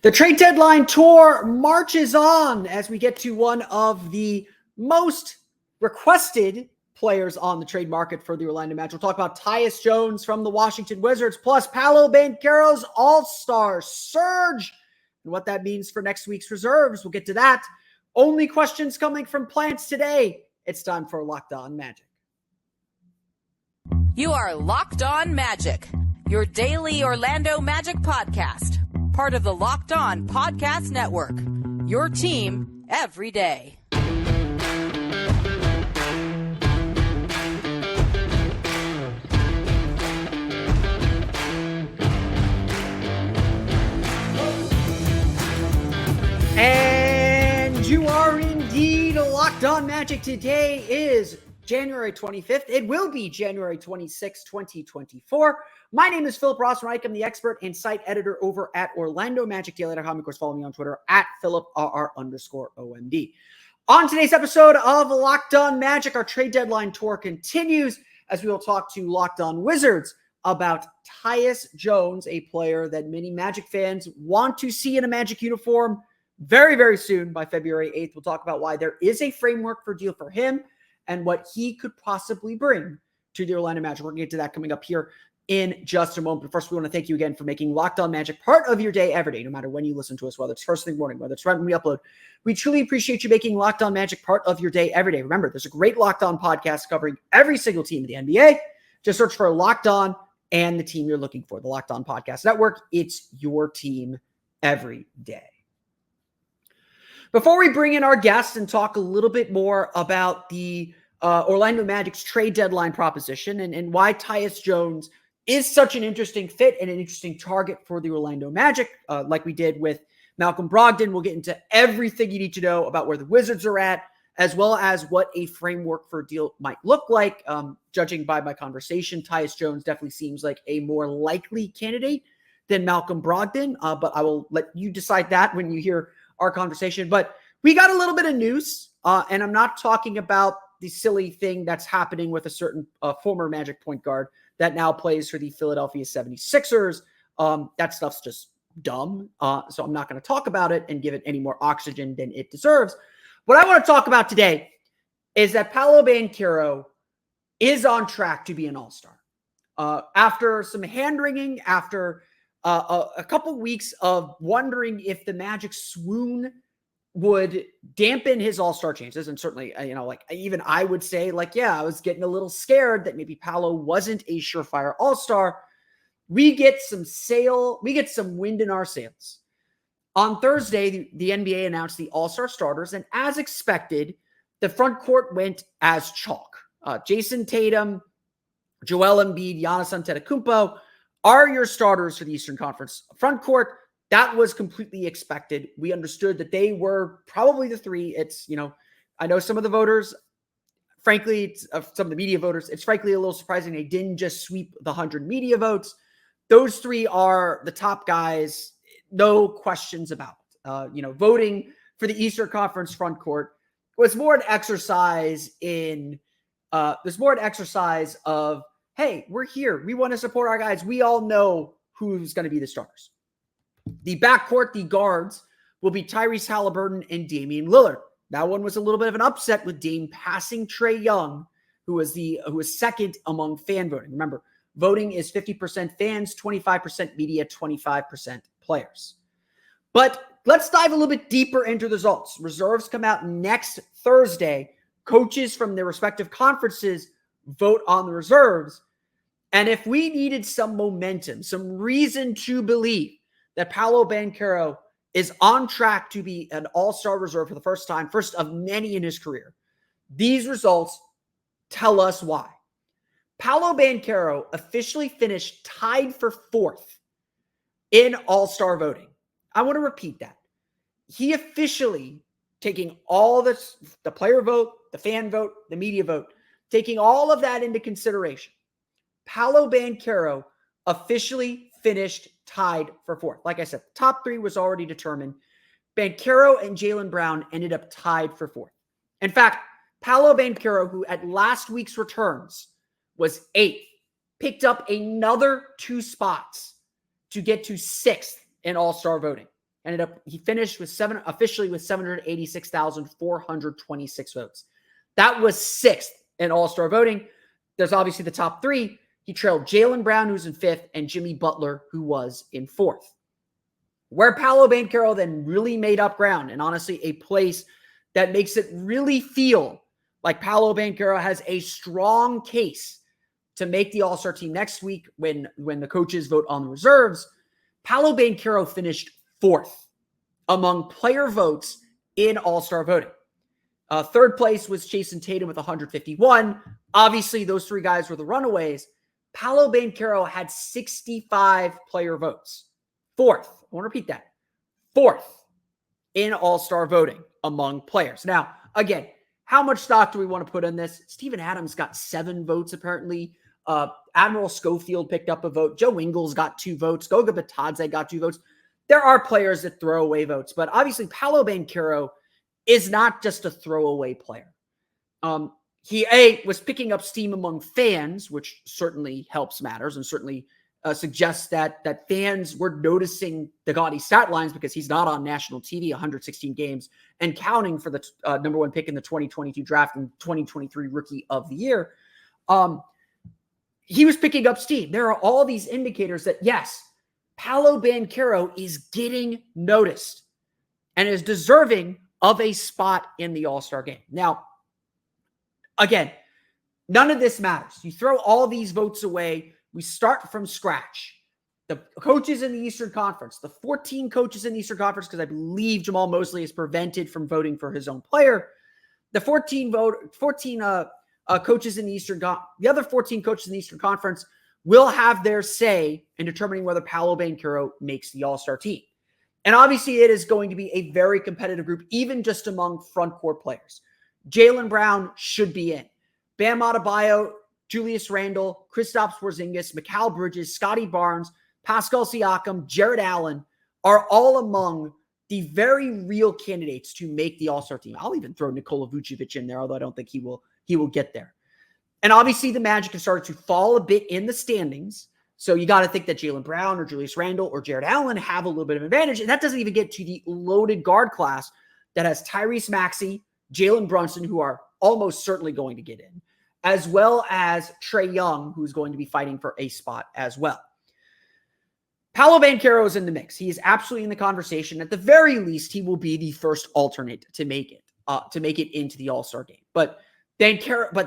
The trade deadline tour marches on as we get to one of the most requested players on the trade market for the Orlando Magic. We'll talk about Tyus Jones from the Washington Wizards, plus Paolo Banchero's all-star surge and what that means for next week's reserves. We'll get to that. Only questions coming from Plants today. It's time for Locked On Magic. You are Locked On Magic, your daily Orlando Magic podcast. Part of the Locked On Podcast Network, your team every day. And you are indeed Locked On Magic. Today is January 25th. It will be January 26th, 2024. My name is Philip Rossman-Reich. I'm the expert and site editor over at OrlandoMagicDaily.com. Of course, follow me on Twitter at PhilipRR_OMD. On today's episode of Locked On Magic, our trade deadline tour continues as we will talk to Locked On Wizards about Tyus Jones, a player that many Magic fans want to see in a Magic uniform very, very soon by February 8th. We'll talk about why there is a framework for deal for him and what he could possibly bring to the Orlando Magic. We're going to get to that coming up here in just a moment. But first, we want to thank you again for making Locked On Magic part of your day every day, no matter when you listen to us, whether it's first thing morning, whether it's right when we upload. We truly appreciate you making Locked On Magic part of your day every day. Remember, there's a great Locked On podcast covering every single team in the NBA. Just search for Locked On and the team you're looking for, the Locked On Podcast Network. It's your team every day. Before we bring in our guests and talk a little bit more about the Orlando Magic's trade deadline proposition and why Tyus Jones is such an interesting fit and an interesting target for the Orlando Magic, like we did with Malcolm Brogdon. We'll get into everything you need to know about where the Wizards are at, as well as what a framework for a deal might look like. Judging by my conversation, Tyus Jones definitely seems like a more likely candidate than Malcolm Brogdon, but I will let you decide that when you hear our conversation. But we got a little bit of news, and I'm not talking about the silly thing that's happening with a certain former Magic point guard that now plays for the Philadelphia 76ers. That stuff's just dumb. So I'm not going to talk about it and give it any more oxygen than it deserves. What I want to talk about today is that Paolo Banchero is on track to be an all-star. After some hand-wringing, after a couple weeks of wondering if the Magic swoon would dampen his all-star chances. And certainly, even I would say, I was getting a little scared that maybe Paolo wasn't a surefire all-star. We get some wind in our sails. On Thursday, the NBA announced the all-star starters, and as expected, the front court went as chalk. Jason Tatum, Joel Embiid, Giannis Antetokounmpo are your starters for the Eastern Conference front court. That was completely expected. We understood that they were probably the three. I know some of the voters, frankly, some of the media voters, it's frankly a little surprising they didn't just sweep the 100 media votes. Those three are the top guys, no questions about it. Voting for the Eastern Conference front court was more an exercise of, hey, we're here. We want to support our guys. We all know who's going to be the starters. The backcourt, the guards, will be Tyrese Halliburton and Damian Lillard. That one was a little bit of an upset with Dame passing Trae Young, who was second among fan voting. Remember, voting is 50% fans, 25% media, 25% players. But let's dive a little bit deeper into the results. Reserves come out next Thursday. Coaches from their respective conferences vote on the reserves. And if we needed some momentum, some reason to believe that Paolo Banchero is on track to be an all-star reserve for the first time, first of many in his career, these results tell us why. Paolo Banchero officially finished tied for fourth in all-star voting. I want to repeat that. He officially, taking all this, the player vote, the fan vote, the media vote, taking all of that into consideration, Paolo Banchero officially finished tied for fourth. Like I said, top three was already determined. Banchero and Jaylen Brown ended up tied for fourth. In fact, Paolo Banchero, who at last week's returns was eighth, picked up another 2 spots to get to sixth in all-star voting. He finished officially with 786,426 votes. That was 6th in All-Star voting. There's obviously the top 3. He trailed Jaylen Brown, who's in 5th, and Jimmy Butler, who was in 4th. Where Paolo Banchero then really made up ground, and honestly a place that makes it really feel like Paolo Banchero has a strong case to make the All-Star team next week when the coaches vote on the reserves. Paolo Banchero finished 4th among player votes in All-Star voting. 3rd place was Jason Tatum with 151. Obviously, those 3 guys were the runaways. Paolo Banchero had 65 player votes. 4th. I want to repeat that. 4th in All-Star voting among players. Now, again, how much stock do we want to put in this? Steven Adams got 7 votes, apparently. Admiral Schofield picked up a vote. Joe Ingles got 2 votes. Goga Batadze got 2 votes. There are players that throw away votes, but obviously Paolo Banchero is not just a throwaway player. He was picking up steam among fans, which certainly helps matters and certainly suggests that fans were noticing the gaudy stat lines because he's not on national TV, 116 games and counting for the number 1 pick in the 2022 draft and 2023 Rookie of the Year. He was picking up steam. There are all these indicators that, yes, Paolo Banchero is getting noticed and is deserving of a spot in the All-Star game. Now, again, none of this matters. You throw all these votes away. We start from scratch. The coaches in the Eastern Conference, the 14 coaches in the Eastern Conference, because I believe Jamal Mosley is prevented from voting for his own player. The 14 coaches in the the other 14 coaches in the Eastern Conference will have their say in determining whether Paolo Banchero makes the All-Star team. And obviously it is going to be a very competitive group, even just among front court players. Jaylen Brown should be in. Bam Adebayo, Julius Randle, Kristaps Porzingis, Mikal Bridges, Scotty Barnes, Pascal Siakam, Jared Allen are all among the very real candidates to make the All-Star team. I'll even throw Nikola Vucevic in there, although I don't think he will get there. And obviously the Magic have started to fall a bit in the standings. So you got to think that Jaylen Brown or Julius Randle or Jared Allen have a little bit of advantage. And that doesn't even get to the loaded guard class that has Tyrese Maxey, Jalen Brunson, who are almost certainly going to get in, as well as Trae Young, who's going to be fighting for a spot as well. Paolo Banchero is in the mix. He is absolutely in the conversation. At the very least, he will be the first alternate to make it into the All-Star game. But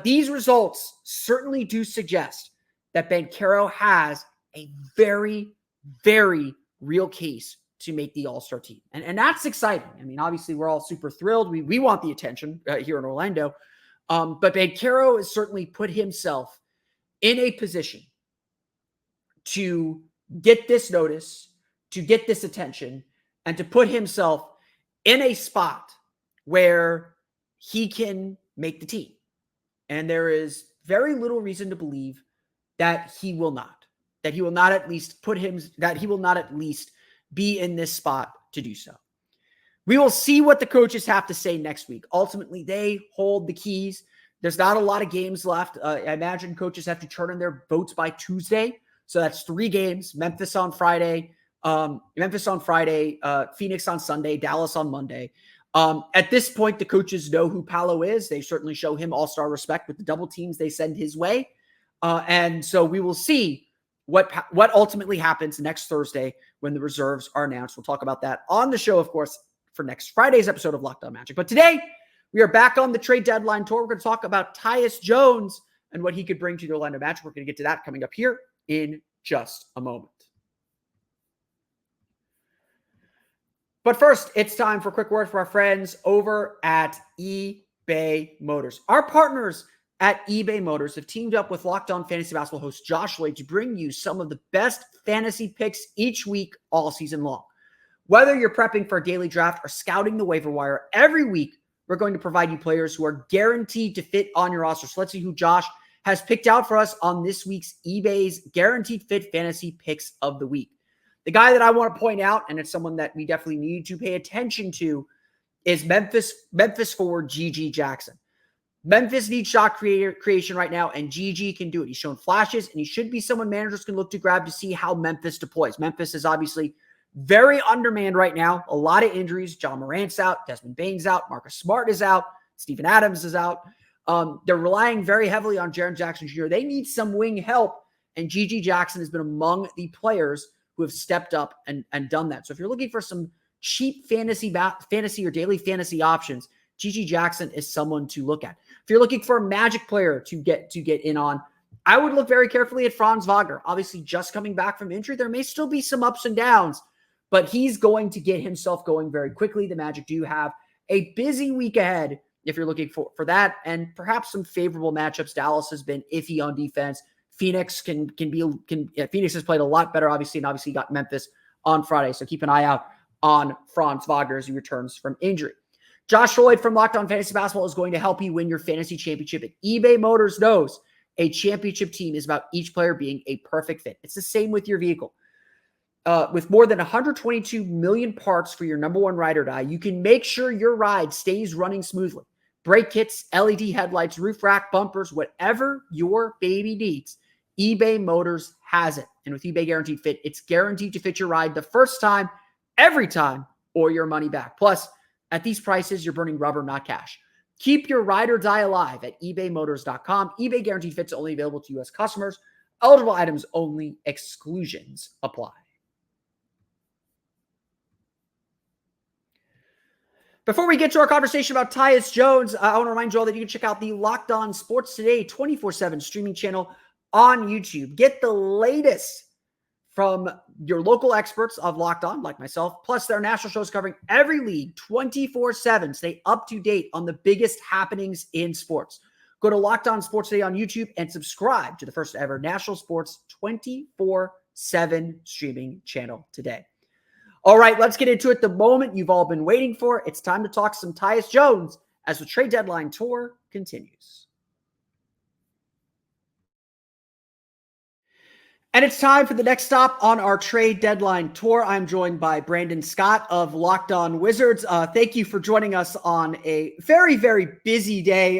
these results certainly do suggest that Banchero has a very, very real case to make the All-Star team. And that's exciting. I mean, obviously, we're all super thrilled. We want the attention here in Orlando. But Banchero has certainly put himself in a position to get this notice, to get this attention, and to put himself in a spot where he can make the team. And there is very little reason to believe that he will not at least be in this spot to do so. We will see what the coaches have to say next week. Ultimately, they hold the keys. There's not a lot of games left. I imagine coaches have to turn in their votes by Tuesday. So that's 3 games. Memphis on Friday, Phoenix on Sunday, Dallas on Monday. At this point, the coaches know who Paolo is. They certainly show him all-star respect with the double teams they send his way. And so we will see what ultimately happens next Thursday when the reserves are announced. We'll talk about that on the show, of course, for next Friday's episode of Locked On Magic. But today, we are back on the trade deadline tour. We're going to talk about Tyus Jones and what he could bring to the Orlando Magic. We're going to get to that coming up here in just a moment. But first, it's time for a quick word for our friends over at eBay Motors. Our partners at eBay Motors have teamed up with Locked On Fantasy Basketball host Josh Lloyd to bring you some of the best fantasy picks each week, all season long. Whether you're prepping for a daily draft or scouting the waiver wire, every week we're going to provide you players who are guaranteed to fit on your roster. So let's see who Josh has picked out for us on this week's eBay's Guaranteed Fit Fantasy Picks of the Week. The guy that I want to point out, and it's someone that we definitely need to pay attention to, is Memphis forward G.G. Jackson. Memphis needs shot creation right now, and G.G. can do it. He's shown flashes, and he should be someone managers can look to grab to see how Memphis deploys. Memphis is obviously Very undermanned right now. A lot of injuries. John Morant's out. Desmond Bane's out. Marcus Smart is out. Steven Adams is out. They're relying very heavily on Jaren Jackson Jr. They need some wing help, and G.G. Jackson has been among the players who have stepped up and done that. So if you're looking for some cheap fantasy or daily fantasy options, G.G. Jackson is someone to look at. If you're looking for a Magic player to get in on, I would look very carefully at Franz Wagner. Obviously, just coming back from injury, there may still be some ups and downs, but he's going to get himself going very quickly. The Magic do have a busy week ahead if you're looking for that, and perhaps some favorable matchups. Dallas has been iffy on defense. Phoenix Phoenix has played a lot better, obviously, and obviously got Memphis on Friday. So keep an eye out on Franz Wagner as he returns from injury. Josh Lloyd from Locked On Fantasy Basketball is going to help you win your fantasy championship. And eBay Motors knows a championship team is about each player being a perfect fit. It's the same with your vehicle. With more than 122 million parts for your number one ride or die, you can make sure your ride stays running smoothly. Brake kits, LED headlights, roof rack, bumpers, whatever your baby needs, eBay Motors has it. And with eBay Guaranteed Fit, it's guaranteed to fit your ride the first time, every time, or your money back. Plus, at these prices, you're burning rubber, not cash. Keep your ride or die alive at ebaymotors.com. eBay Guaranteed Fit's only available to U.S. customers. Eligible items only. Exclusions apply. Before we get to our conversation about Tyus Jones, I want to remind you all that you can check out the Locked On Sports Today 24/7 streaming channel on YouTube. Get the latest from your local experts of Locked On, like myself, plus their national shows covering every league 24/7. Stay up to date on the biggest happenings in sports. Go to Locked On Sports Today on YouTube and subscribe to the first ever national sports 24/7 streaming channel today. All right, let's get into it. The moment you've all been waiting for. It's time to talk some Tyus Jones as the trade deadline tour continues. And it's time for the next stop on our trade deadline tour. I'm joined by Brandon Scott of Locked On Wizards. Thank you for joining us on a very, very busy day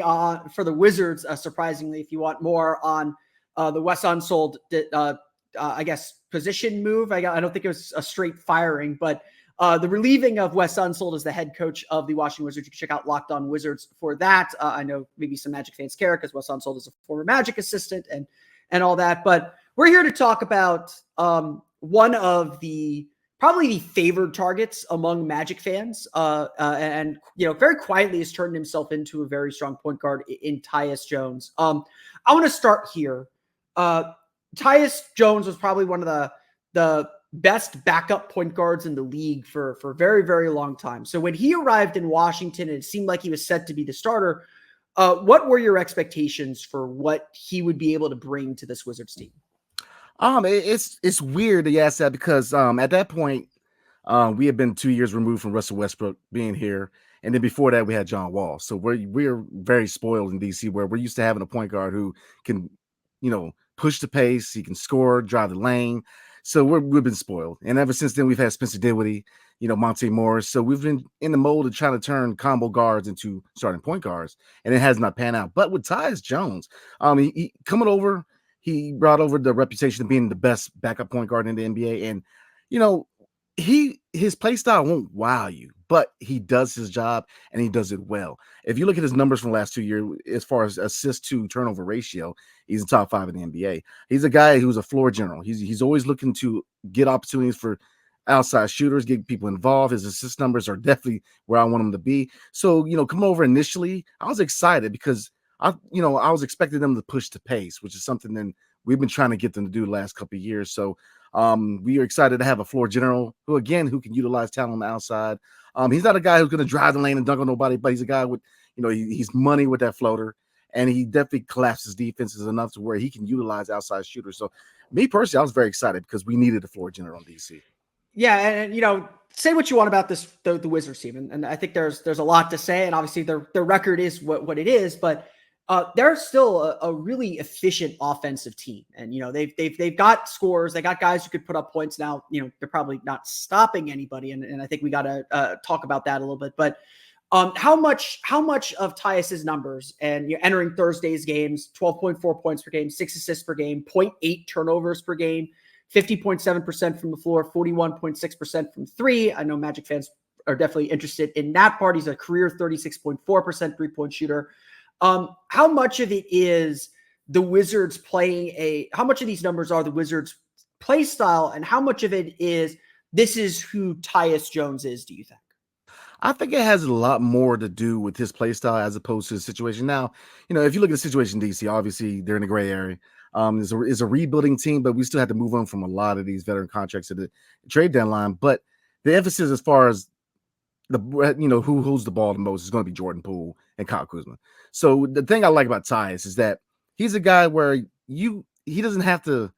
for the Wizards, surprisingly, if you want more on the Wes Unseld, position move. I don't think it was a straight firing, but the relieving of Wes Unseld as the head coach of the Washington Wizards. You can check out Locked On Wizards for that. I know maybe some Magic fans care because Wes Unseld is a former Magic assistant and all that, but we're here to talk about one of probably the favored targets among Magic fans, and very quietly has turned himself into a very strong point guard in Tyus Jones. I want to start here. Tyus Jones was probably one of the best backup point guards in the league for a very, very long time. So when he arrived in Washington and it seemed like he was set to be the starter, what were your expectations for what he would be able to bring to this Wizards team? It's weird that you ask that because at that point we had been 2 years removed from Russell Westbrook being here, and then before that we had John Wall. So we're very spoiled in DC, where we're used to having a point guard who can, push the pace, he can score, drive the lane. So we've been spoiled, and ever since then we've had Spencer Dinwiddie, Monte Morris. So we've been in the mode of trying to turn combo guards into starting point guards, and it has not panned out. But with Tyus Jones, he coming over. He brought over the reputation of being the best backup point guard in the NBA. And, his play style won't wow you, but he does his job and he does it well. If you look at his numbers from the last 2 years, as far as assist to turnover ratio, he's in top 5 in the NBA. He's a guy who's a floor general. He's always looking to get opportunities for outside shooters, get people involved. His assist numbers are definitely where I want him to be. So, coming over initially, I was excited because I was expecting them to push the pace, which is something that we've been trying to get them to do the last couple of years. So we are excited to have a floor general who can utilize talent on the outside. He's not a guy who's going to drive the lane and dunk on nobody, but he's a guy with, he's money with that floater, and he definitely collapses defenses enough to where he can utilize outside shooters. So me personally, I was very excited because we needed a floor general in DC. Yeah, and say what you want about the Wizards team, and I think there's a lot to say, and obviously their record is what it is, but they're still a really efficient offensive team. And, they've got scores. They got guys who could put up points. Now, they're probably not stopping anybody. And I think we got to talk about that a little bit. But how much of Tyus's numbers and entering Thursday's games, 12.4 points per game, 6 assists per game, 0.8 turnovers per game, 50.7% from the floor, 41.6% from three. I know Magic fans are definitely interested in that part. He's a career 36.4% three-point shooter. How much of it is the Wizards how much of these numbers are the Wizards play style, and how much of it is this is who Tyus Jones is, do you think? I think it has a lot more to do with his play style as opposed to the situation. Now, if you look at the situation in DC, obviously they're in a gray area. It's a rebuilding team, but we still have to move on from a lot of these veteran contracts at the trade deadline. But the emphasis as far as who holds the ball the most is going to be Jordan Poole and Kyle Kuzma. So the thing I like about Tyus is that he's a guy where he doesn't have to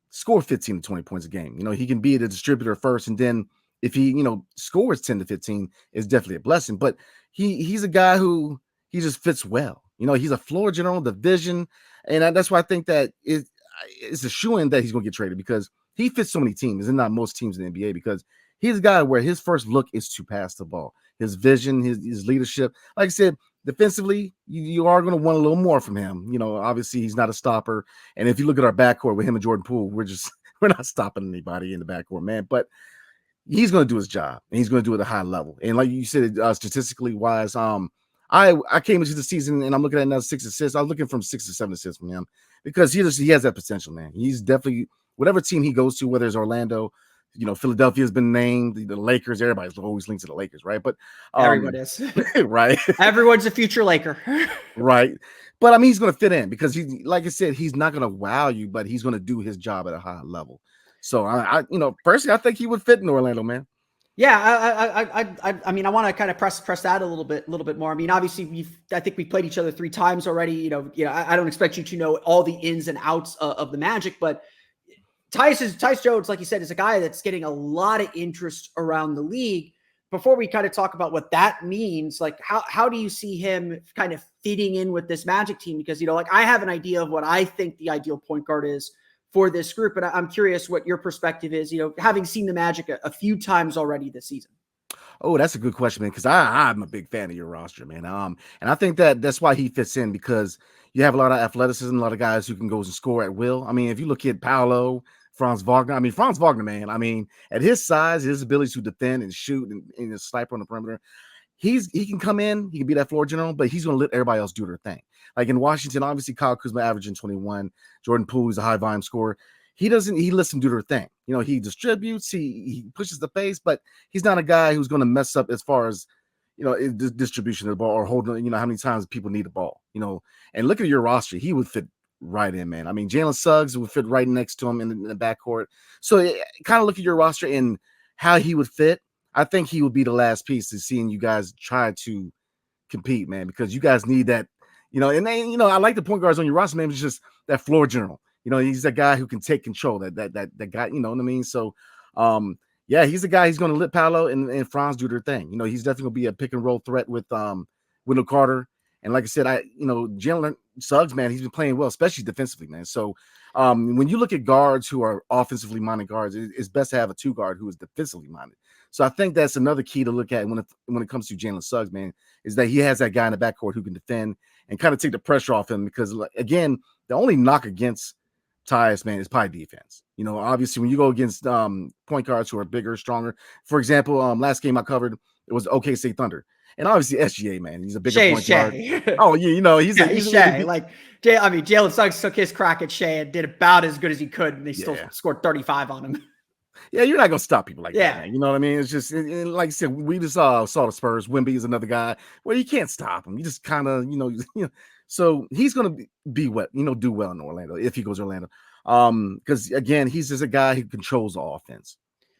score 15 to 20 points a game. He can be the distributor first, and then if he scores 10 to 15, it's definitely a blessing. But he's a guy who he just fits well. He's a floor general, the vision, and that's why I think that it's a shoo-in that he's going to get traded, because he fits so many teams and not most teams in the NBA, because he's a guy where his first look is to pass the ball. His vision, his leadership. Like I said, defensively, you are going to want a little more from him. Obviously he's not a stopper. And if you look at our backcourt with him and Jordan Poole, we're not stopping anybody in the backcourt, man. But he's going to do his job, and he's going to do it at a high level. And like you said, statistically wise, I came into the season and I'm looking at another 6 assists. I was looking from 6 to 7 assists from him, because he has that potential, man. He's definitely, whatever team he goes to, whether it's Orlando, Philadelphia has been named, the Lakers, everybody's always linked to the Lakers, right? But everyone is right. Everyone's a future Laker. Right. But I mean, he's going to fit in, because like I said, he's not going to wow you, but he's going to do his job at a high level. So I personally, I think he would fit in Orlando, man. Yeah, I mean, I want to kind of press that a little bit more. I mean, obviously, I think we played each other 3 times already. I don't expect you to know all the ins and outs of the Magic, but Tyus Jones, like you said, is a guy that's getting a lot of interest around the league. Before we kind of talk about what that means, like how do you see him kind of fitting in with this Magic team? Because I have an idea of what I think the ideal point guard is for this group, and I'm curious what your perspective is, having seen the Magic a few times already this season. Oh, that's a good question, man, because I'm a big fan of your roster, man. And I think that's why he fits in, because you have a lot of athleticism, a lot of guys who can go and score at will. I mean, if you look at Paolo, Franz Wagner, man, at his size, his ability to defend and shoot and sniper on the perimeter, he can come in, he can be that floor general, but he's going to let everybody else do their thing. Like in Washington, obviously Kyle Kuzma averaging 21, Jordan Poole is a high volume scorer. He lets them do their thing. He distributes, he pushes the pace, but he's not a guy who's going to mess up as far as, distribution of the ball or holding, how many times people need the ball, and look at your roster. He would fit right in, man. I mean, Jalen Suggs would fit right next to him in the backcourt. So kind of look at your roster and how he would fit. I think he would be the last piece to seeing you guys try to compete, man, because you guys need that, and then, I like the point guards on your roster, man. It's just that floor general. He's that guy who can take control, that guy, you know what I mean? So, yeah, he's the guy. He's going to let Paolo and Franz do their thing. He's definitely going to be a pick and roll threat with Wendell Carter. And like I said, Jalen Suggs, man, he's been playing well, especially defensively, man. So when you look at guards who are offensively minded guards, it's best to have a 2 guard who is defensively minded. So I think that's another key to look at when it comes to Jalen Suggs, man, is that he has that guy in the backcourt who can defend and kind of take the pressure off him, because, again, the only knock against Tyus, man, is probably defense. Obviously, when you go against point guards who are bigger, stronger. For example, last game I covered, it was OKC Thunder. And obviously SGA, man, he's a bigger point guard. Oh, yeah, he's Shea. Jalen Suggs took his crack at Shea and did about as good as he could, and they still scored 35 on him. Yeah, you're not gonna stop people like that, man. You know what I mean? It's just like I said, we just saw the Spurs. Wemby is another guy where you can't stop him. You just kind of, So he's gonna be what do well in Orlando if he goes to Orlando. Because again, he's just a guy who controls the offense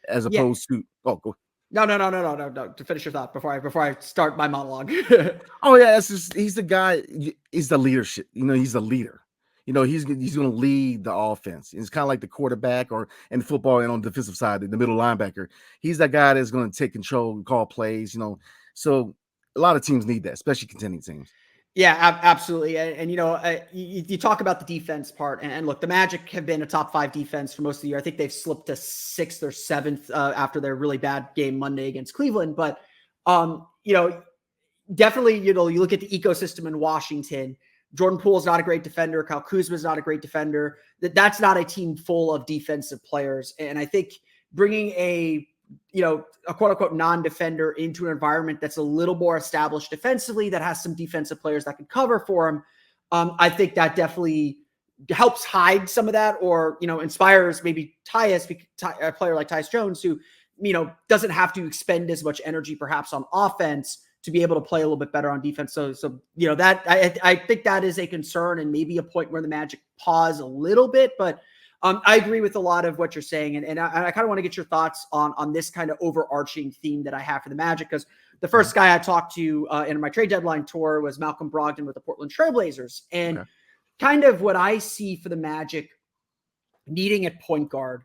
as opposed to go. No. To finish your thought before I start my monologue. Oh yeah, he's the guy. He's the leadership. He's the leader. He's going to lead the offense. It's kind of like the quarterback, or in football and on the defensive side, the middle linebacker. He's that guy that's going to take control, call plays. So a lot of teams need that, especially contending teams. Yeah, absolutely. And you talk about the defense part, and look, the Magic have been a top 5 defense for most of the year. I think they've slipped to 6th or 7th after their really bad game Monday against Cleveland. But definitely, you look at the ecosystem in Washington. Jordan Poole is not a great defender. Kyle Kuzma is not a great defender. That's not a team full of defensive players. And I think bringing a quote unquote non-defender into an environment that's a little more established defensively, that has some defensive players that can cover for him, I think that definitely helps hide some of that, or, inspires maybe a player like Tyus Jones, who, doesn't have to expend as much energy perhaps on offense to be able to play a little bit better on defense. So that I think that is a concern, and maybe a point where the Magic pause a little bit, but I agree with a lot of what you're saying. And I kind of want to get your thoughts on this kind of overarching theme that I have for the Magic, because the first guy I talked to in my trade deadline tour was Malcolm Brogdon with the Portland Trailblazers. And kind of what I see for the Magic needing at point guard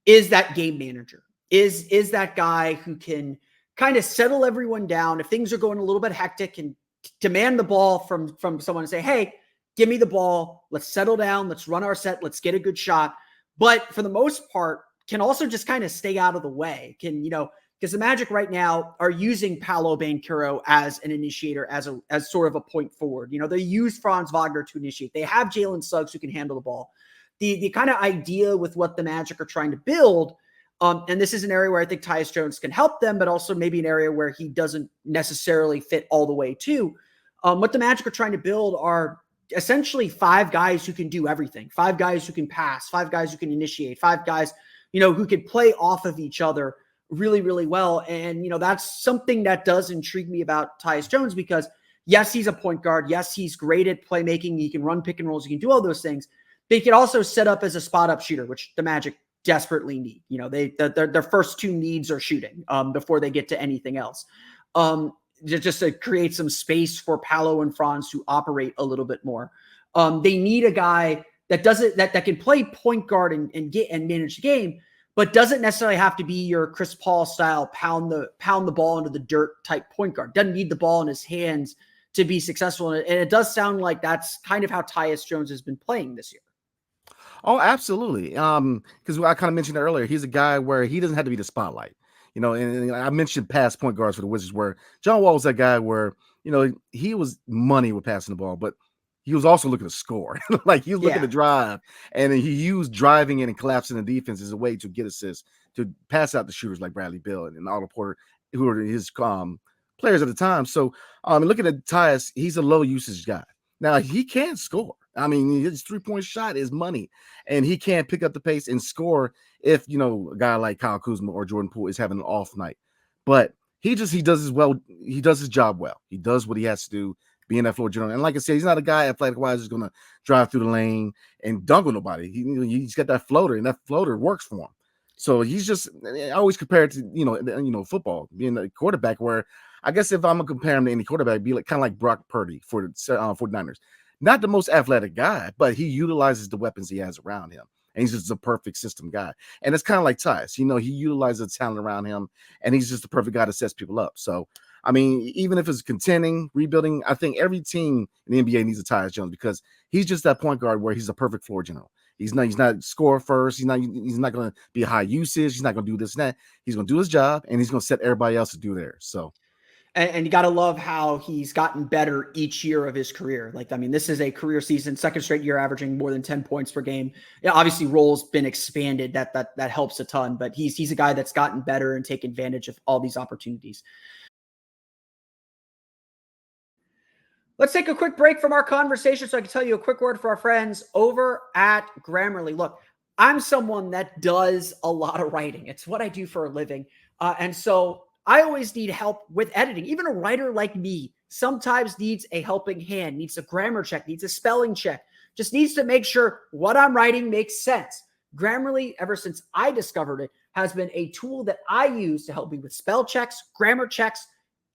is that game manager, is that guy who can kind of settle everyone down if things are going a little bit hectic, and demand the ball from someone and say, hey, give me the ball. Let's settle down. Let's run our set. Let's get a good shot. But for the most part, can also just kind of stay out of the way. Because the Magic right now are using Paolo Banchero as an initiator, as sort of a point forward. They use Franz Wagner to initiate. They have Jalen Suggs who can handle the ball. The kind of idea with what the Magic are trying to build, and this is an area where I think Tyus Jones can help them, but also maybe an area where he doesn't necessarily fit all the way too. What the Magic are trying to build are essentially 5 guys who can do everything, 5 guys who can pass, 5 guys who can initiate, 5 guys, who can play off of each other really, really well. And, that's something that does intrigue me about Tyus Jones, because yes, he's a point guard. Yes, he's great at playmaking. He can run pick and rolls. He can do all those things. But he can also set up as a spot up shooter, which the Magic desperately need. Their first 2 needs are shooting before they get to anything else. Just to create some space for Paolo and Franz to operate a little bit more. They need a guy that can play point guard and manage the game, but doesn't necessarily have to be your Chris Paul style pound the ball into the dirt type point guard. Doesn't need the ball in his hands to be successful. And it does sound like that's kind of how Tyus Jones has been playing this year. Oh, absolutely. Because I kind of mentioned earlier, he's a guy where he doesn't have to be the spotlight. And I mentioned past point guards for the Wizards, where John Wall was that guy where, he was money with passing the ball, but he was also looking to score. Like, he was looking to drive, and he used driving in and collapsing the defense as a way to get assists, to pass out the shooters like Bradley Beal and Otto Porter, who were his players at the time. So looking at Tyus, he's a low usage guy. Now, he can score. I mean, his 3-point shot is money, and he can pick up the pace and score if, a guy like Kyle Kuzma or Jordan Poole is having an off night. But he does his job well. He does what he has to do, being that floor general. And like I said, he's not a guy athletic-wise who's going to drive through the lane and dunk on nobody. He's got that floater, and that floater works for him. So he's just, I always compare it to, football, being a quarterback, where I guess if I'm going to compare him to any quarterback, be kind of like Brock Purdy for the 49ers. Not the most athletic guy, but he utilizes the weapons he has around him. And he's just a perfect system guy. And it's kind of like Tyus. He utilizes the talent around him, and he's just the perfect guy that sets people up. So, I mean, even if it's contending, rebuilding, I think every team in the NBA needs a Tyus Jones, because he's just that point guard where he's a perfect floor general. He's not score first. He's not going to be high usage. He's not going to do this and that. He's going to do his job, and he's going to set everybody else to do theirs. So. And you got to love how he's gotten better each year of his career. This is a career season, second straight year averaging more than 10 points per game. Obviously, role's been expanded. That helps a ton. But he's a guy that's gotten better and taken advantage of all these opportunities. Let's take a quick break from our conversation so I can tell you a quick word for our friends over at Grammarly. Look, I'm someone that does a lot of writing. It's what I do for a living. And so I always need help with editing. Even a writer like me sometimes needs a helping hand, needs a grammar check, needs a spelling check, just needs to make sure what I'm writing makes sense. Grammarly, ever since I discovered it, has been a tool that I use to help me with spell checks, grammar checks,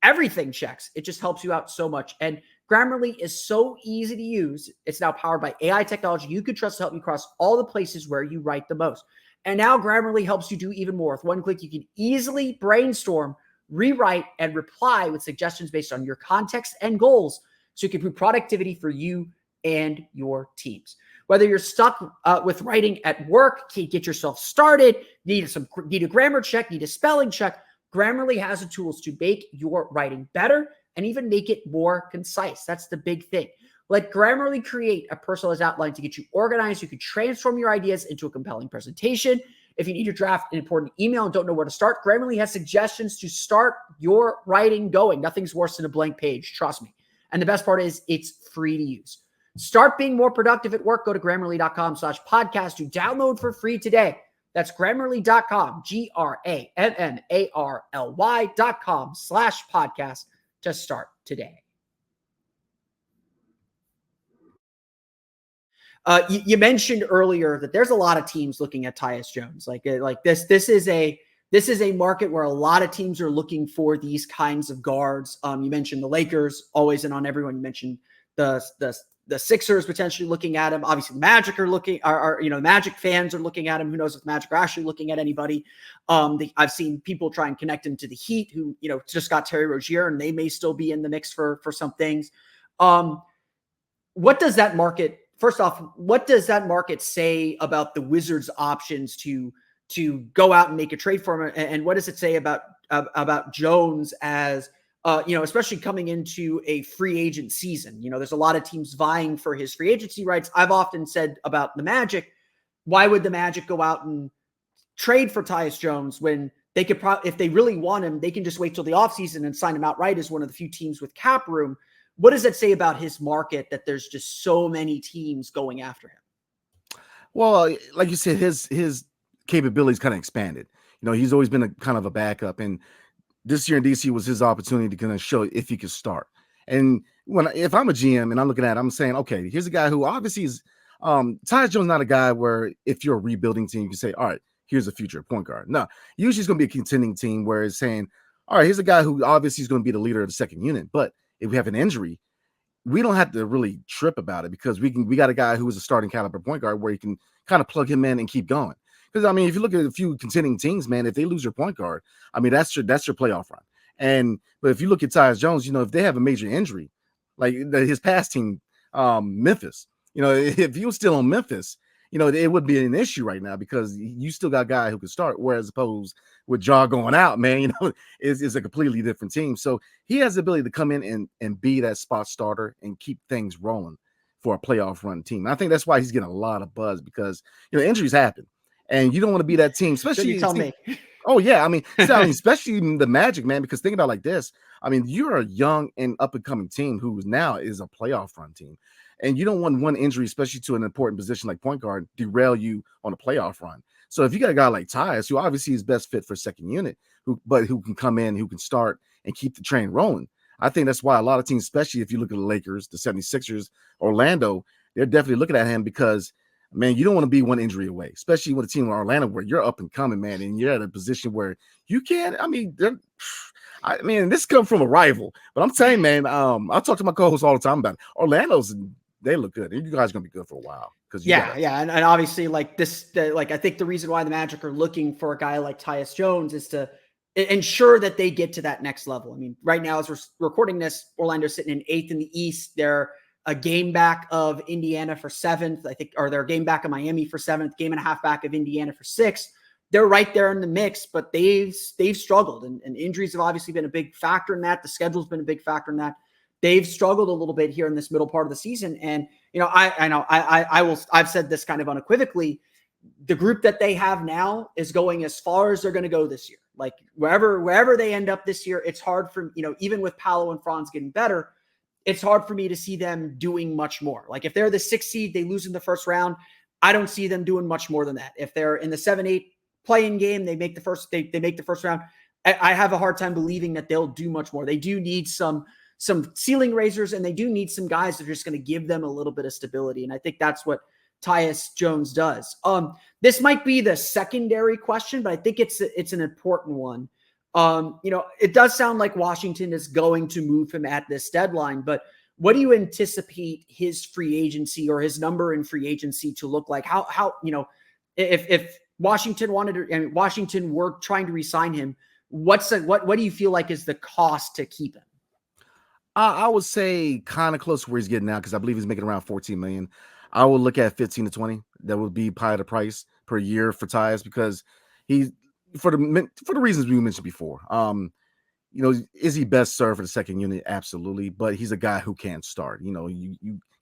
everything checks. It just helps you out so much. And Grammarly is so easy to use. It's now powered by AI technology you can trust to help you across all the places where you write the most. And now Grammarly helps you do even more. With one click, you can easily brainstorm, rewrite, and reply with suggestions based on your context and goals, so you can improve productivity for you and your teams. Whether you're stuck with writing at work, can't get yourself started, need a grammar check, need a spelling check, Grammarly has the tools to make your writing better and even make it more concise. That's the big thing. Let Grammarly create a personalized outline to get you organized. You can transform your ideas into a compelling presentation. If you need to draft an important email and don't know where to start, Grammarly has suggestions to start your writing going. Nothing's worse than a blank page, trust me. And the best part is it's free to use. Start being more productive at work. Go to Grammarly.com/podcast to download for free today. That's Grammarly.com, Grammarly.com/podcast to start today. You mentioned earlier that there's a lot of teams looking at Tyus Jones. Like this is a market where a lot of teams are looking for these kinds of guards. You mentioned the Lakers, always in on everyone. You mentioned the Sixers potentially looking at him. Obviously, the Magic are looking. Magic fans are looking at him. Who knows if Magic are actually looking at anybody? I've seen people try and connect him to the Heat, who just got Terry Rozier, and they may still be in the mix for some things. What does that market? First off, what does that market say about the Wizards' options to go out and make a trade for him? And what does it say about Jones as, especially coming into a free agent season? There's a lot of teams vying for his free agency rights. I've often said about the Magic, why would the Magic go out and trade for Tyus Jones when they could if they really want him, they can just wait till the offseason and sign him outright as one of the few teams with cap room. What does that say about his market that there's just so many teams going after him? Well, like you said, his capabilities kind of expanded. He's always been a kind of a backup, and this year in DC was his opportunity to kind of show if he could start. And if I'm a GM and I'm looking at it, I'm saying, okay, here's a guy who obviously is Tyus Jones, not a guy where if you're a rebuilding team, you can say, all right, here's a future point guard. No, usually it's going to be a contending team where it's saying, all right, here's a guy who obviously is going to be the leader of the second unit, but if we have an injury, we don't have to really trip about it because we got a guy who is a starting caliber point guard where you can kind of plug him in and keep going. Because if you look at a few contending teams, man, if they lose your point guard, that's your playoff run. But if you look at Tyus Jones, if they have a major injury, like his past team, Memphis, if he was still on Memphis, it would be an issue right now because you still got a guy who could start. Whereas opposed with Ja going out, man, is a completely different team. So he has the ability to come in and be that spot starter and keep things rolling for a playoff run team. And I think that's why he's getting a lot of buzz because injuries happen, and you don't want to be that team, especially you tell me. Oh yeah, especially the Magic, man. Because think about it like this: you're a young and up and coming team who now is a playoff run team. And you don't want one injury, especially to an important position like point guard, derail you on a playoff run. So if you got a guy like Tyus, who obviously is best fit for second unit, who can come in, who can start and keep the train rolling, I think that's why a lot of teams, especially if you look at the Lakers, the 76ers, Orlando, they're definitely looking at him because, man, you don't want to be one injury away, especially with a team like Orlando where you're up and coming, man, and you're at a position where you can't. This comes from a rival, but I'm saying, man, I talk to my co-hosts all the time about it. They look good. You guys are gonna be good for a while and obviously like this, I think the reason why the Magic are looking for a guy like Tyus Jones is to ensure that they get to that next level. Right now as we're recording this, Orlando's sitting in 8th in the East. They're a game back of Indiana for 7th, I think, or they're a game back of Miami for 7th, game and a half back of Indiana for 6th. They're right there in the mix, but they've struggled, and injuries have obviously been a big factor in that. The schedule's been a big factor in that. They've struggled a little bit here in this middle part of the season. And, I've said this kind of unequivocally. The group that they have now is going as far as they're going to go this year. Like wherever they end up this year, it's hard for, even with Paolo and Franz getting better, it's hard for me to see them doing much more. Like if they're the 6th seed, they lose in the first round. I don't see them doing much more than that. If they're in the 7-8 play-in game, they make the first round. I have a hard time believing that they'll do much more. They do need some ceiling raisers, and they do need some guys that are just going to give them a little bit of stability. And I think that's what Tyus Jones does. This might be the secondary question, but I think it's an important one. It does sound like Washington is going to move him at this deadline, but what do you anticipate his free agency or his number in free agency to look like? How if Washington Washington were trying to re-sign him, what do you feel like is the cost to keep him? I would say kind of close to where he's getting now because I believe he's making around $14 million. I would look at 15 to 20. That would be probably the price per year for Tyus because he's for the reasons we mentioned before. Is he best served for the second unit? Absolutely, but he's a guy who can start. You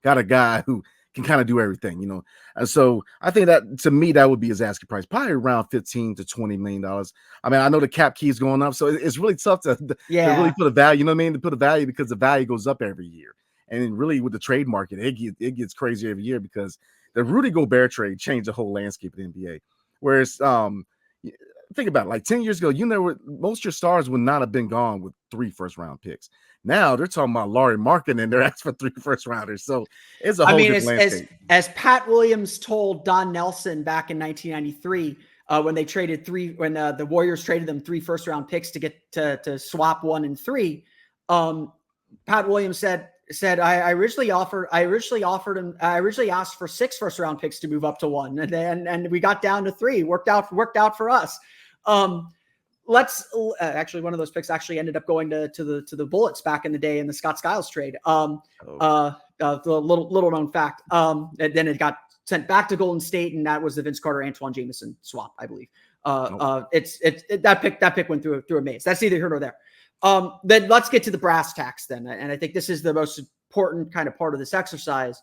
got a guy who can kind of do everything, And so I think that, to me, that would be his asking price, probably around $15 to $20 million. I mean, I know the cap keeps going up, so it's really tough to really put a value, to put a value, because the value goes up every year. And then really with the trade market, it gets crazy every year, because the Rudy Gobert trade changed the whole landscape of the NBA. Whereas, think about it, like 10 years ago, most of your stars would not have been gone with 3 first-round picks. Now they're talking about Laurie Marketing, and they're asking for 3 first-rounders. So it's a whole different landscape. As Pat Williams told Don Nelson back in 1993, when they traded the Warriors traded them 3 first-round picks to get to swap 1 and 3. Pat Williams said I originally asked for 6 first-round picks to move up to 1, and we got down to 3. Worked out for us. Actually, one of those picks actually ended up going to the Bullets back in the day in the Scott Skiles trade. The little known fact. And then it got sent back to Golden State, and that was the Vince Carter Antoine Jameson swap, I believe. That pick went through a maze. That's neither here nor there. Then let's get to the brass tacks then. And I think this is the most important kind of part of this exercise.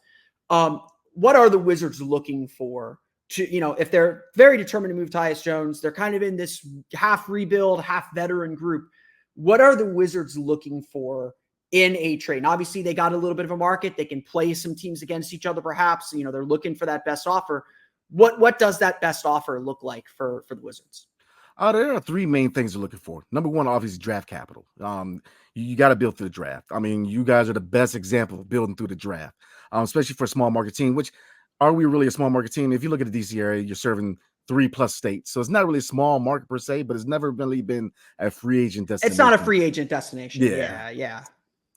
What are the Wizards looking for to, if they're very determined to move Tyus Jones, they're kind of in this half rebuild, half veteran group. What are the Wizards looking for in a trade? And obviously they got a little bit of a market. They can play some teams against each other, perhaps. They're looking for that best offer. What does that best offer look like for the Wizards? There are 3 main things they're looking for. Number 1, obviously, draft capital. You got to build through the draft. I mean, you guys are the best example of building through the draft, especially for a small market team. Which, are we really a small market team? If you look at the DC area, you're serving 3+ states, so it's not really a small market per se, but it's never really been a free agent destination. It's not a free agent destination. Yeah.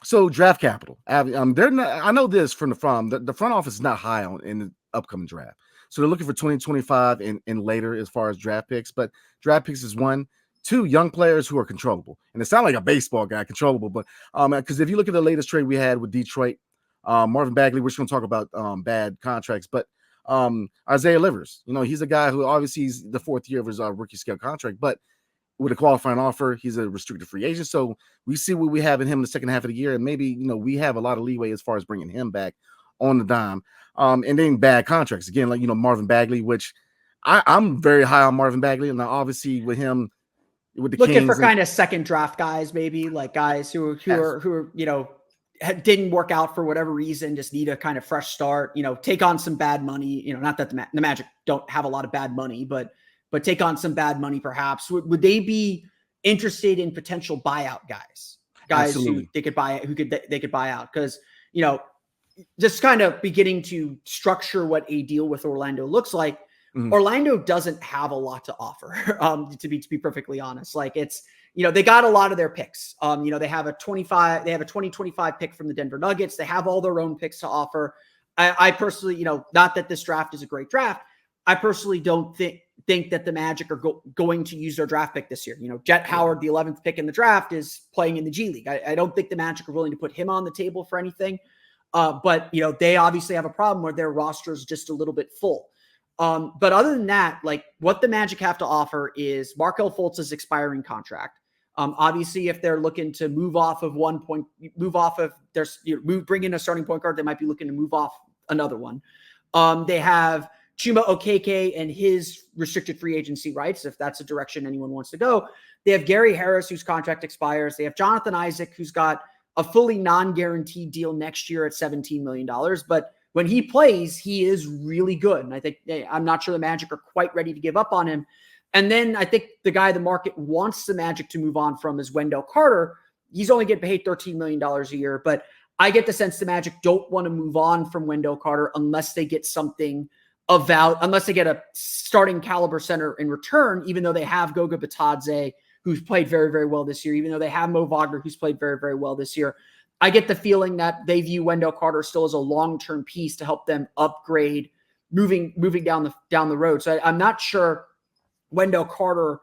So draft capital. They're not. I know this from the front office is not high on in the upcoming draft. So they're looking for 2025 and later as far as draft picks. But draft picks is 1. 2, young players who are controllable. And it sounds like a baseball guy, controllable. But because if you look at the latest trade we had with Detroit, Marvin Bagley, we're just going to talk about bad contracts. But Isaiah Livers, he's a guy who obviously he's the 4th year of his rookie scale contract. But with a qualifying offer, he's a restricted free agent. So we see what we have in him in the second half of the year. And maybe, we have a lot of leeway as far as bringing him back on the dime. And then bad contracts again, like Marvin Bagley, which I'm very high on Marvin Bagley, and obviously with him, with the looking Kings for kind of second draft guys, maybe like guys who are didn't work out for whatever reason, just need a kind of fresh start. Take on some bad money. Not that the Magic don't have a lot of bad money, but take on some bad money perhaps. Would they be interested in potential buyout guys Absolutely. who they could buy out? Because just kind of beginning to structure what a deal with Orlando looks like. Mm-hmm. Orlando doesn't have a lot to offer, to be perfectly honest. Like it's, they got a lot of their picks. They have a 2025 pick from the Denver Nuggets. They have all their own picks to offer. I personally, not that this draft is a great draft. I personally don't think that the Magic are going to use their draft pick this year. Jet Howard, the 11th pick in the draft, is playing in the G League. I don't think the Magic are willing to put him on the table for anything. But they obviously have a problem where their roster is just a little bit full. But other than that, like what the Magic have to offer is Markelle Fultz's expiring contract. Obviously, if they're looking to bring in a starting point guard, they might be looking to move off another one. They have Chuma Okeke and his restricted free agency rights, if that's a direction anyone wants to go. They have Gary Harris, whose contract expires. They have Jonathan Isaac, who's got a fully non-guaranteed deal next year at $17 million. But when he plays, he is really good. And I think I'm not sure the Magic are quite ready to give up on him. And then I think the guy the market wants the Magic to move on from is Wendell Carter. He's only getting paid $13 million a year, but I get the sense the Magic don't want to move on from Wendell Carter unless they get something unless they get a starting caliber center in return, even though they have Goga Bitadze, who's played very, very well this year, even though they have Mo Wagner, who's played very, very well this year. I get the feeling that they view Wendell Carter still as a long-term piece to help them upgrade moving down the road. So I'm not sure Wendell Carter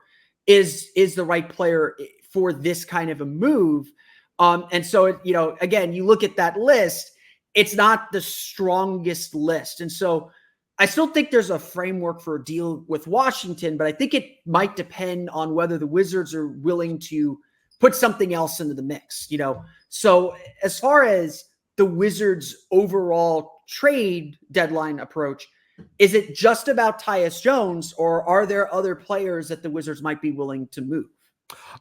is the right player for this kind of a move. And so, again, you look at that list, it's not the strongest list. And so I still think there's a framework for a deal with Washington, but I think it might depend on whether the Wizards are willing to put something else into the mix, So as far as the Wizards' overall trade deadline approach, is it just about Tyus Jones, or are there other players that the Wizards might be willing to move?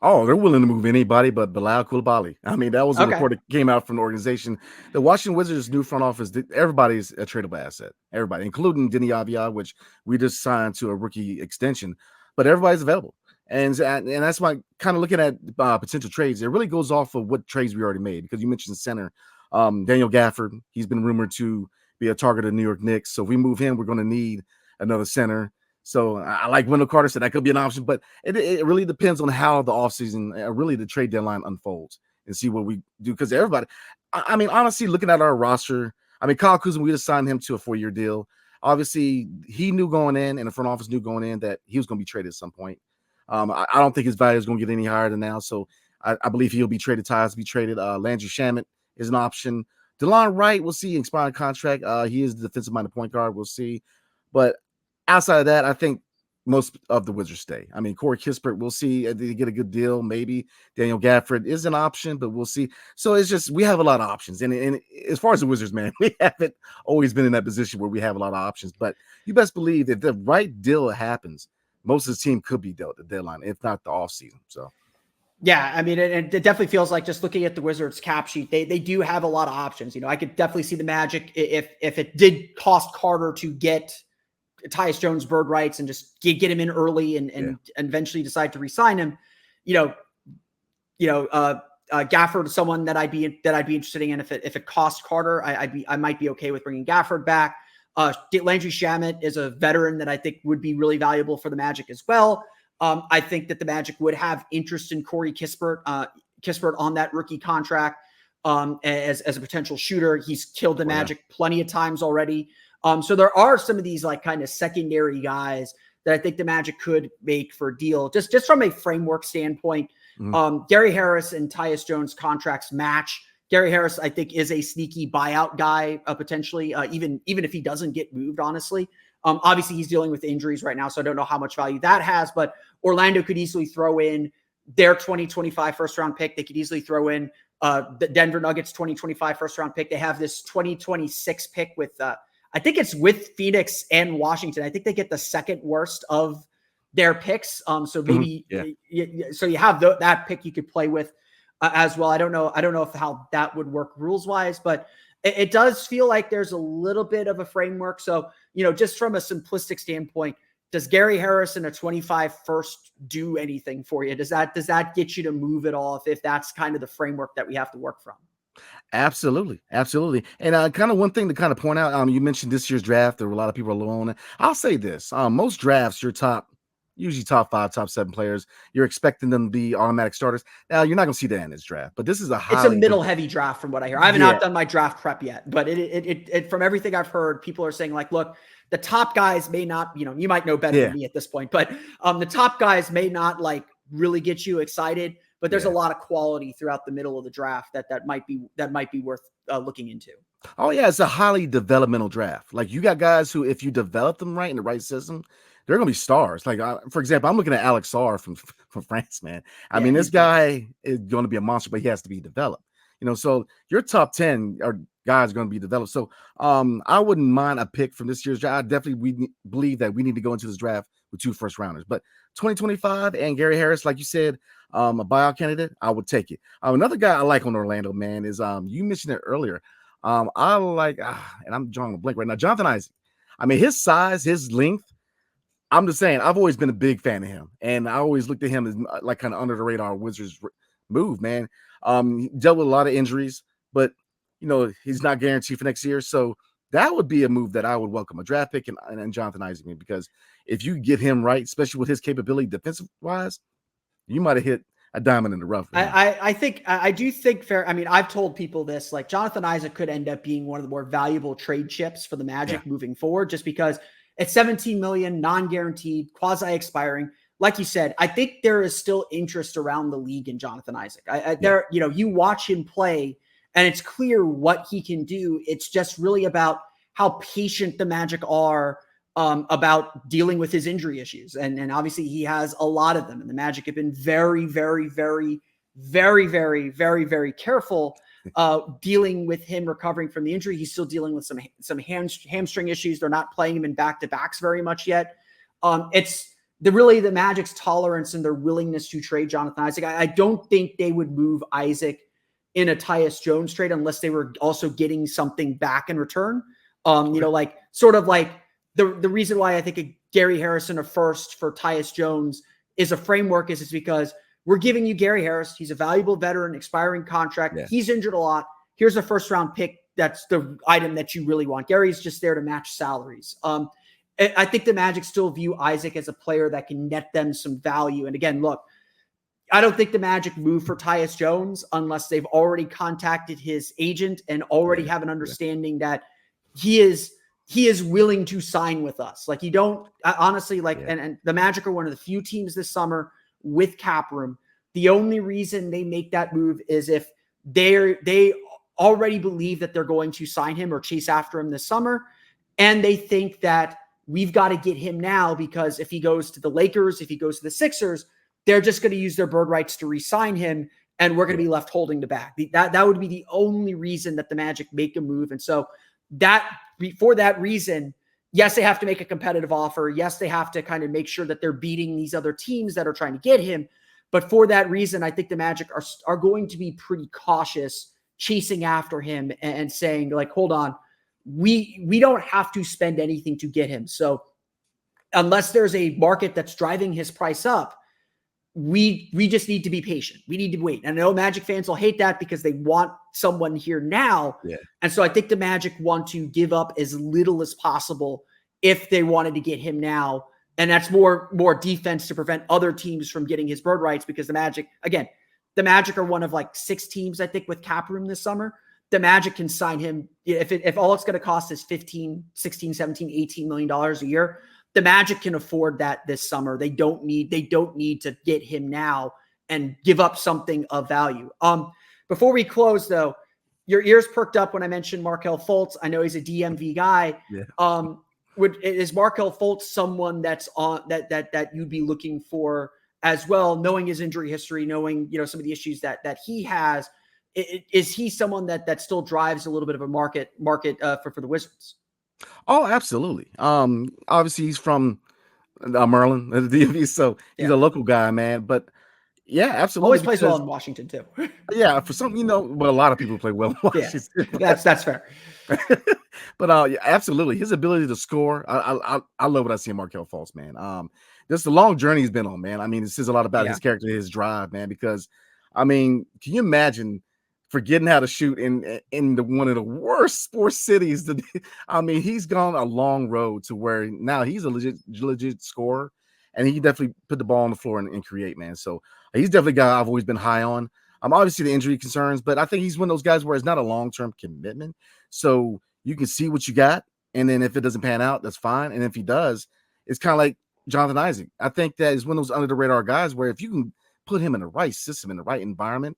Oh, they're willing to move anybody but Bilal Coulibaly. I mean, that was a report that came out from the organization. The Washington Wizards' new front office, everybody's a tradable asset. Everybody, including Denny Avdia, which we just signed to a rookie extension. But everybody's available. And that's why kind of looking at potential trades, it really goes off of what trades we already made. Because you mentioned center. Daniel Gafford, he's been rumored to be a target of New York Knicks. So if we move him, we're going to need another center. So I like Wendell Carter, so that could be an option, but it really depends on how the offseason, really the trade deadline unfolds and see what we do. Because everybody, I mean, honestly, looking at our roster, I mean, Kyle Kuzma, we just signed him to a 4-year deal. Obviously, he knew going in, and the front office knew going in that he was going to be traded at some point. I don't think his value is going to get any higher than now, so I believe he'll be traded. Tyus be traded. Landry Shamet is an option. DeLon Wright, we'll see, expired contract. He is the defensive-minded point guard. We'll see, but outside of that, I think most of the Wizards stay. I mean, Corey Kispert, we'll see if they get a good deal. Maybe Daniel Gafford is an option, but we'll see. So it's just we have a lot of options. And as far as the Wizards, man, we haven't always been in that position where we have a lot of options. But you best believe if the right deal happens, most of the team could be dealt at the deadline, if not the offseason. So. Yeah, I mean, it definitely feels like just looking at the Wizards cap sheet, they do have a lot of options. You know, I could definitely see the Magic if it did cost Carter to get Tyus Jones bird rights and just get him in early and eventually decide to re-sign him. Gafford is someone that I'd be interested in. If it cost Carter, I might be okay with bringing Gafford back. Landry Shamet is a veteran that I think would be really valuable for the Magic as well. I think that the Magic would have interest in Corey Kispert on that rookie contract as a potential shooter. He's killed the Magic plenty of times already. So there are some of these like kind of secondary guys that I think the Magic could make for a deal. Just from a framework standpoint, Gary Harris and Tyus Jones contracts match. Gary Harris, I think, is a sneaky buyout guy, potentially, even if he doesn't get moved, honestly. Obviously, he's dealing with injuries right now, so I don't know how much value that has, but Orlando could easily throw in their 2025 first-round pick. They could easily throw in the Denver Nuggets 2025 first-round pick. They have this 2026 pick with, I think it's with Phoenix and Washington. I think they get the second worst of their picks. So maybe, so you have that pick you could play with as well. I don't know if how that would work rules-wise, but it does feel like there's a little bit of a framework. So, just from a simplistic standpoint, does Gary Harris in a 25 first do anything for you? Does that get you to move at all if that's kind of the framework that we have to work from? Absolutely. And kind of one thing to kind of point out, you mentioned this year's draft. There were a lot of people alone. I'll say this. Most drafts, usually top 5, top 7 players, you're expecting them to be automatic starters. Now, you're not going to see that in this draft, but this is it's a middle heavy draft from what I hear. I have not done my draft prep yet, but it from everything I've heard, people are saying like, look, the top guys may not, you might know better than me at this point, but the top guys may not like really get you excited, but there's a lot of quality throughout the middle of the draft that might be worth looking into. Oh yeah. It's a highly developmental draft. Like you got guys who, if you develop them right in the right system, they're going to be stars. Like, for example, I'm looking at Alex Sarr from France, man. I mean, this guy is going to be a monster, but he has to be developed. So your top 10 are guys going to be developed. So I wouldn't mind a pick from this year's draft. We believe that we need to go into this draft with 2 first rounders. But 2025 and Gary Harris, like you said, a buyout candidate, I would take it. Another guy I like on Orlando, man, is you mentioned it earlier. I like, and I'm drawing a blank right now, Jonathan Isaac. I mean, his size, his length, I'm just saying, I've always been a big fan of him, and I always looked at him as like kind of under the radar Wizards move, man. He dealt with a lot of injuries, but he's not guaranteed for next year. So that would be a move that I would welcome, a draft pick and Jonathan Isaac, because if you get him right, especially with his capability defensive wise, you might have hit a diamond in the rough. I do think fair. I mean, I've told people this, like Jonathan Isaac could end up being one of the more valuable trade chips for the Magic moving forward, just because it's $17 million, non-guaranteed, quasi-expiring. Like you said, I think there is still interest around the league in Jonathan Isaac. You watch him play, and it's clear what he can do. It's just really about how patient the Magic are about dealing with his injury issues. And obviously he has a lot of them. And the Magic have been very, very, very, very, very, very, very careful dealing with him recovering from the injury. He's still dealing with some hamstring issues. They're not playing him in back-to-backs very much yet. It's the Magic's tolerance and their willingness to trade Jonathan Isaac. I don't think they would move Isaac in a Tyus Jones trade unless they were also getting something back in return. Like the reason why I think a Gary Harrison a first for Tyus Jones is a framework is because we're giving you Gary Harris. He's a valuable veteran, expiring contract. Yeah. He's injured a lot. Here's a first round pick. That's the item that you really want. Gary's just there to match salaries. I think the Magic still view Isaac as a player that can net them some value. And again, look, I don't think the Magic move for Tyus Jones unless they've already contacted his agent and already have an understanding that he is willing to sign with us. Like you don't honestly and the Magic are one of the few teams this summer with cap room. The only reason they make that move is if they already believe that they're going to sign him or chase after him this summer. And they think that we've got to get him now because if he goes to the Lakers, if he goes to the Sixers, they're just going to use their bird rights to re-sign him. And we're going to be left holding the bag. That would be the only reason that the Magic make a move. And so for that reason, yes, they have to make a competitive offer. Yes, they have to kind of make sure that they're beating these other teams that are trying to get him. But for that reason, I think the Magic are going to be pretty cautious chasing after him and saying like, hold on, we don't have to spend anything to get him. So unless there's a market that's driving his price up, we just need to be patient. We need to wait. And I know Magic fans will hate that because they want someone here now. Yeah. And so I think the Magic want to give up as little as possible if they wanted to get him now. And that's more defense to prevent other teams from getting his bird rights because the Magic are one of like 6 teams, I think, with cap room this summer. The Magic can sign him. If all it's going to cost is $15, $16, $17, $18 million a year, the Magic can afford that this summer. They don't need to get him now and give up something of value. Before we close though, your ears perked up when I mentioned Markelle Fultz. I know he's a DMV guy. Yeah. Is Markelle Fultz someone that's on that you'd be looking for as well, knowing his injury history, knowing, some of the issues that he has? Is he someone that still drives a little bit of a market for the Wizards? Oh, absolutely. Obviously he's from Maryland, the DMV, so he's a local guy, man. But yeah, absolutely. Always plays well in Washington too. Yeah, for some, but a lot of people play well in Washington. Yeah, that's fair. But absolutely, his ability to score, I love what I see in Markelle Fultz, man. This is a long journey he's been on, man. I mean, it says a lot about his character, his drive, man. Because, I mean, can you imagine forgetting how to shoot in one of the worst sports cities? I mean, he's gone a long road to where now he's a legit scorer, and he definitely put the ball on the floor and create, man. So he's definitely a guy I've always been high on. Obviously the injury concerns, but I think he's one of those guys where it's not a long-term commitment. So you can see what you got, and then if it doesn't pan out, that's fine. And if he does, it's kind of like Jonathan Isaac. I think that is one of those under-the-radar guys where if you can put him in the right system, in the right environment,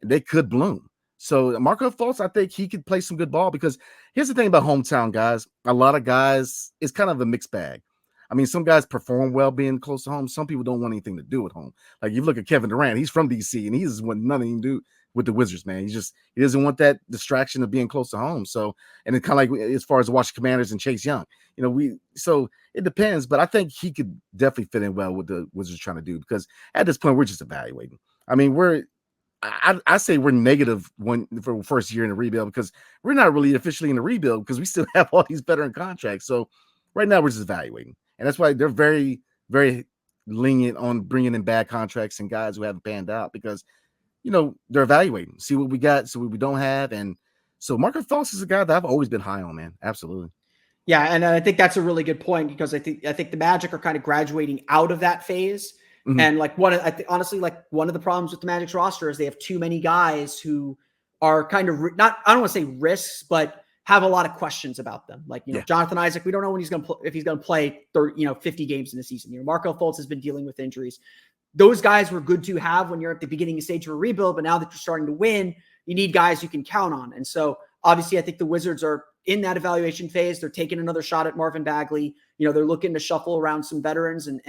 they could bloom. So Markelle Fultz, I think he could play some good ball because here's the thing about hometown guys. A lot of guys, it's kind of a mixed bag. I mean, some guys perform well being close to home. Some people don't want anything to do with home. Like you look at Kevin Durant, he's from DC and he doesn't want nothing to do with the Wizards, man. He doesn't want that distraction of being close to home. So, and it's kind of like as far as the Washington Commanders and Chase Young, so it depends, but I think he could definitely fit in well with the Wizards trying to do because at this point we're just evaluating. I mean, I say we're negative for first year in the rebuild because we're not really officially in the rebuild because we still have all these veteran contracts. So right now we're just evaluating. And that's why they're very, very lenient on bringing in bad contracts and guys who haven't panned out because, they're evaluating, see what we got, see what we don't have. And so Markelle Fultz is a guy that I've always been high on, man. Absolutely. Yeah. And I think that's a really good point because I think the Magic are kind of graduating out of that phase. Mm-hmm. And honestly, one of the problems with the Magic's roster is they have too many guys who are kind of I don't want to say risks, but have a lot of questions about them. Like, Jonathan Isaac, we don't know when he's going to if he's going to play 50 games in the season. Markelle Fultz has been dealing with injuries. Those guys were good to have when you're at the beginning stage of a rebuild, but now that you're starting to win, you need guys you can count on. And so obviously I think the Wizards are in that evaluation phase. They're taking another shot at Marvin Bagley. They're looking to shuffle around some veterans and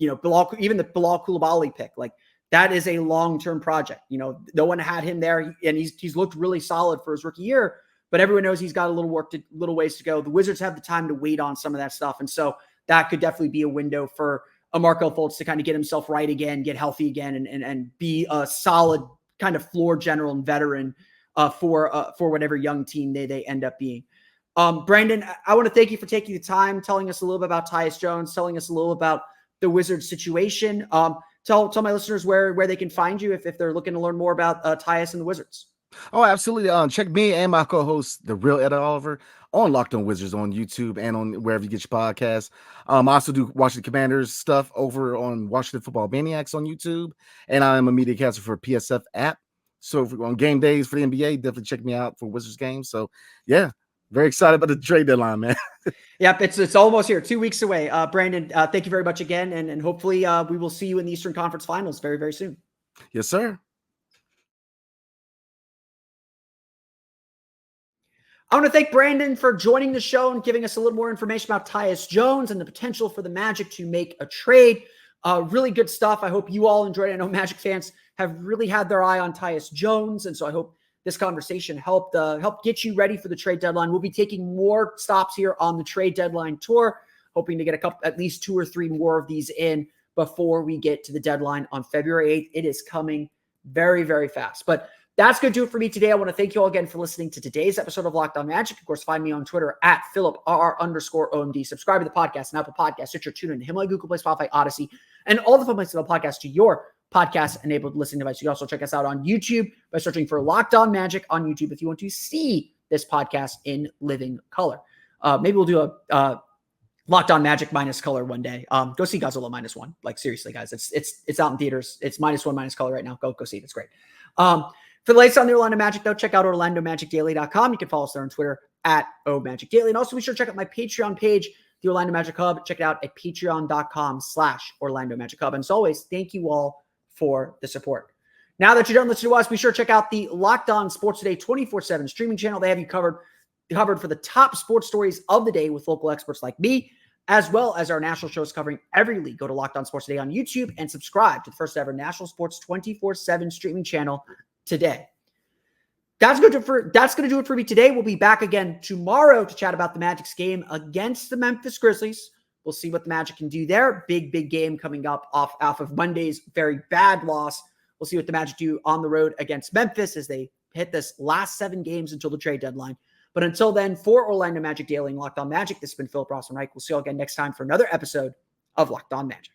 even the Bilal Coulibaly pick. Like that is a long-term project. No one had him there, and he's looked really solid for his rookie year, but everyone knows he's got a little ways to go. The Wizards have the time to wait on some of that stuff, and so that could definitely be a window for a Markelle Fultz to kind of get himself right again, get healthy again, and be a solid kind of floor general and veteran for whatever young team they end up being. Brandon, I want to thank you for taking the time, telling us a little bit about Tyus Jones, telling us a little about the Wizards situation. Tell my listeners where they can find you if they're looking to learn more about Tyus and the Wizards. Oh, absolutely. Check me and my co-host, the real Ed Oliver, on Locked On Wizards on YouTube and on wherever you get your podcasts. I also do Washington Commanders stuff over on Washington Football Maniacs on YouTube, and I am a media caster for PSF app. So on game days for the NBA, definitely check me out for Wizards games. So yeah, very excited about the trade deadline, man. Yep, it's almost here, 2 weeks away. Brandon, thank you very much again, and hopefully we will see you in the Eastern Conference Finals very, very soon. Yes, sir. I want to thank Brandon for joining the show and giving us a little more information about Tyus Jones and the potential for the Magic to make a trade. Really good stuff. I hope you all enjoyed it. I know Magic fans have really had their eye on Tyus Jones, and so I hope this conversation helped get you ready for the trade deadline. We'll be taking more stops here on the trade deadline tour, hoping to get at least 2 or 3 more of these in before we get to the deadline on February 8th. It is coming very, very fast. But that's going to do it for me today. I want to thank you all again for listening to today's episode of Locked On Magic. Of course, find me on Twitter at @PhilipRR_OMD. Subscribe to the podcast and Apple Podcasts, Stitcher, TuneIn, Himalaya, Google Play, Spotify, Odyssey, and all the fun places to podcast to your podcast-enabled listening device. You can also check us out on YouTube by searching for Locked On Magic on YouTube if you want to see this podcast in living color. Maybe we'll do a Locked On Magic minus color one day. Go see Godzilla -1. Like, seriously, guys, it's out in theaters. It's -1 minus color right now. Go see it. It's great. For the latest on the Orlando Magic, though, check out OrlandoMagicDaily.com. You can follow us there on Twitter at OMagicDaily. And also be sure to check out my Patreon page, the Orlando Magic Hub. Check it out at patreon.com/Orlando Magic Hub. And as always, thank you all for the support. Now that you're done listening to us, be sure to check out the Locked On Sports Today 24/7 streaming channel. They have you covered for the top sports stories of the day with local experts like me, as well as our national shows covering every league. Go to Locked On Sports Today on YouTube and subscribe to the first ever national sports 24/7 streaming channel today. That's going to do it for me today. We'll be back again tomorrow to chat about the Magic's game against the Memphis Grizzlies. We'll see what the Magic can do there. Big game coming up off of Monday's very bad loss. We'll see what the Magic do on the road against Memphis as they hit this last 7 games until the trade deadline. But until then, for Orlando Magic Daily and Locked On Magic, this has been Philip Rossman-Reich. We'll see you all again next time for another episode of Locked On Magic.